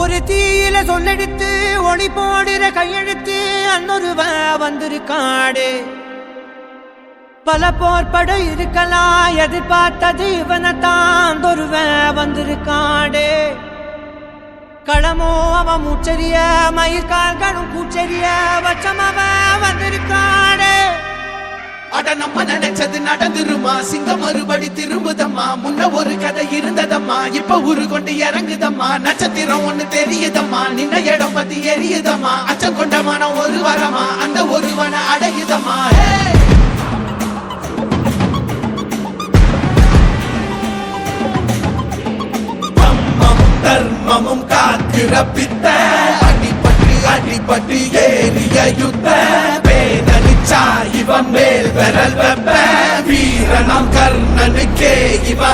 ஒரு தீயில சொல்லெடுத்து ஒளி போடுற கையெழுத்து அன்னொருவ வந்திருக்காடு. பல போர்பட இருக்கலாம் எதிர்பார்த்தது இவனைத்தான் ஒருவ வந்திருக்காடு. களமோ அவன் மூச்சரிய மயிர்கால்களும் பூச்செரிய வச்சம் அவன் வந்திருக்காடு. அட நம்ம நினைச்சது நடந்துருமா, சிங்கம் மறுபடி திரும்புதம்மா. முன்ன ஒரு கதை இருந்ததம்மா, இப்ப ஊரு கொண்டு இறங்குதம்மா. நட்சத்திரம் ஒண்ணு தெரியுதம்மா, நின்ன இடம் பத்தி எரியுதம்மா. அச்சம் கொண்ட மனம் ஒரு வரமா, அந்த ஒருவன அடையுதம்மா. தர்மமும் காக்கிற பித்த, அடிபட்டு அடிபட்டு ஏறிய யுத்த. வேதனிச்சா இவன் மேல் விரல் வெப்ப, வீரனாம் கர்ணனுக்கே இவன்